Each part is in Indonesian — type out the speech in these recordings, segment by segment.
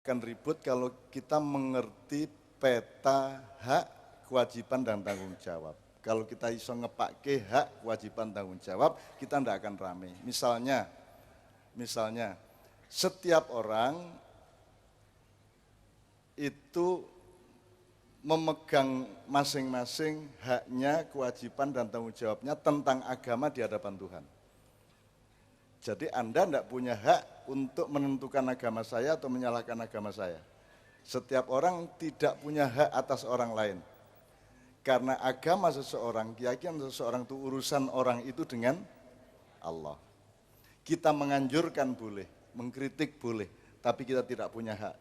akan ribut kalau kita mengerti peta hak, kewajiban dan tanggung jawab. Kalau kita iso ngepake hak, kewajiban, tanggung jawab, kita tidak akan rame. Misalnya, setiap orang itu memegang masing-masing haknya, kewajiban dan tanggung jawabnya tentang agama di hadapan Tuhan. Jadi Anda tidak punya hak untuk menentukan agama saya atau menyalahkan agama saya. Setiap orang tidak punya hak atas orang lain. Karena agama seseorang, keyakinan seseorang itu urusan orang itu dengan Allah. Kita menganjurkan boleh, mengkritik boleh, tapi kita tidak punya hak.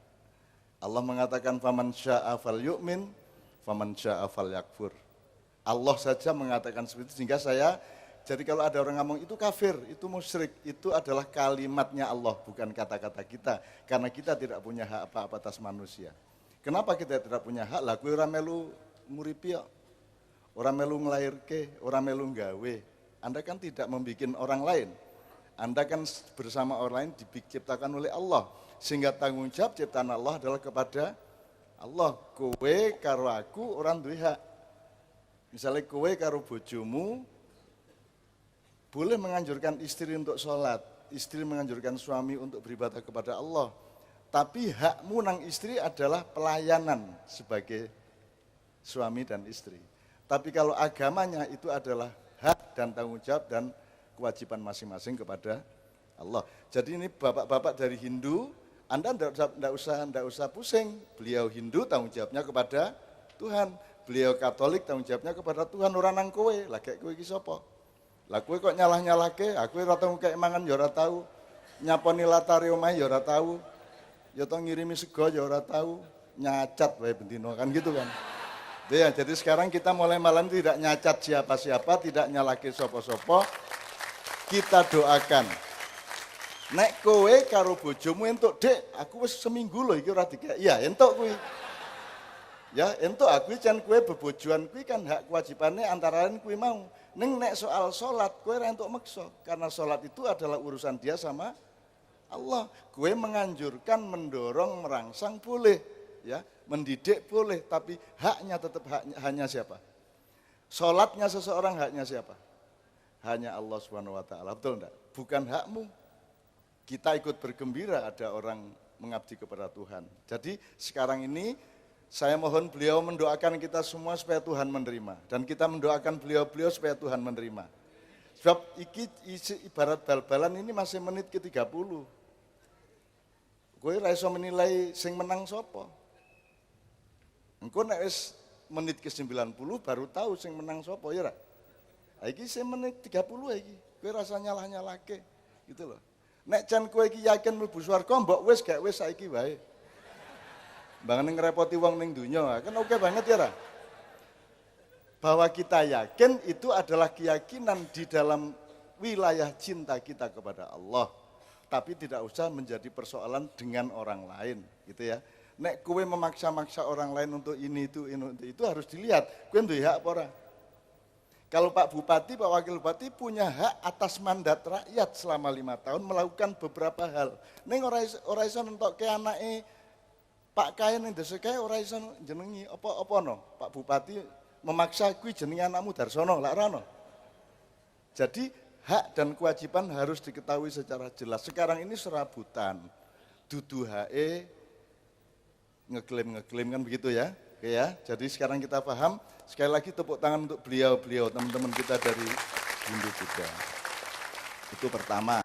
Allah mengatakan faman syaa falyu'min, faman syaa falyakfur. Allah saja mengatakan seperti itu, sehingga jadi kalau ada orang ngomong itu kafir, itu musyrik, itu adalah kalimatnya Allah, bukan kata-kata kita. Karena kita tidak punya hak apa-apa atas manusia. Kenapa kita tidak punya hak? Lah kowe ora melu nguripi kok. Ora melu nglairke, ora melu nggawe. Anda kan tidak membikin orang lain. Anda kan bersama orang lain diciptakan oleh Allah. Sehingga tanggung jawab ciptaan Allah adalah kepada Allah. Kowe karo aku orang duwe hak. Misalnya kowe karo bojomu boleh menganjurkan istri untuk sholat, istri menganjurkan suami untuk beribadah kepada Allah. Tapi hakmu nang istri adalah pelayanan sebagai suami dan istri. Tapi kalau agamanya itu adalah hak dan tanggung jawab dan kewajiban masing-masing kepada Allah. Jadi ini bapak-bapak dari Hindu, Anda tidak usah pusing. Beliau Hindu tanggung jawabnya kepada Tuhan. Beliau Katolik tanggung jawabnya kepada Tuhan. Orang nang kowe, lah kayak kowe iki sapa? Lah kowe kok nyalah-nyalahke, aku ora tau kek mangan ya ora tau. Nyaponi latare omahe ya ora tau. Ya to ngirimi sego ya ora tau. Nyacat wae bendino kan gitu kan. Ya, jadi sekarang kita mulai malam tidak nyacat siapa-siapa, tidak nyalahke sapa-sapa. Kita doakan. Nek kowe karo bojomu entuk, Dek, aku wis seminggu lho iki ora dikek. Iya, entuk kuwi. Ya, entuk aku jan kowe bebojoan kuwi kan hak kewajibane antara lain kuwi mau. Ning nek soal salat kowe ora entuk meksa karena salat itu adalah urusan dia sama Allah. Kowe menganjurkan, mendorong, merangsang boleh, ya, mendidik boleh, tapi haknya tetap hanya siapa? Salatnya seseorang haknya siapa? Hanya Allah Subhanahu wa taala. Betul enggak? Bukan hakmu. Kita ikut bergembira ada orang mengabdi kepada Tuhan. Jadi sekarang ini saya mohon beliau mendoakan kita semua supaya Tuhan menerima. Dan kita mendoakan beliau-beliau supaya Tuhan menerima. Sebab isi ibarat bal-balan ini masih menit ke-30. Kowe ora iso menilai sing menang sapa. Engko nek wis menit ke-90 baru tahu sing menang sapa ya ora? Ha iki sing menit 30 iki. Kowe rasa nyalah-nyalahke gitu loh. Nek jan kowe iki yakin mlebu swarga mbok wis gak wis saiki wae. Bangun ngerepoti wong ning dunya, kan oke banget ya Ra? Bahwa kita yakin itu adalah keyakinan di dalam wilayah cinta kita kepada Allah. Tapi tidak usah menjadi persoalan dengan orang lain, gitu ya. Nek kowe memaksa-maksa orang lain untuk ini itu harus dilihat. Kowe duwe hak apa ora? Kalau Pak Bupati, Pak Wakil Bupati punya hak atas mandat rakyat selama 5 tahun melakukan beberapa hal. Ning ora iso nentokke anake Pak Kain yang desa kaya ora iso jenengi apa no. Pak Bupati memaksa kuwi jenenge anakmu Darsono, lak rono. Jadi hak dan kewajiban harus diketahui secara jelas. Sekarang ini serabutan. Dudu hae ngeklaim kan begitu ya. Oke ya. Jadi sekarang kita paham. Sekali lagi tepuk tangan untuk beliau-beliau teman-teman kita dari Hindu juga. Itu pertama.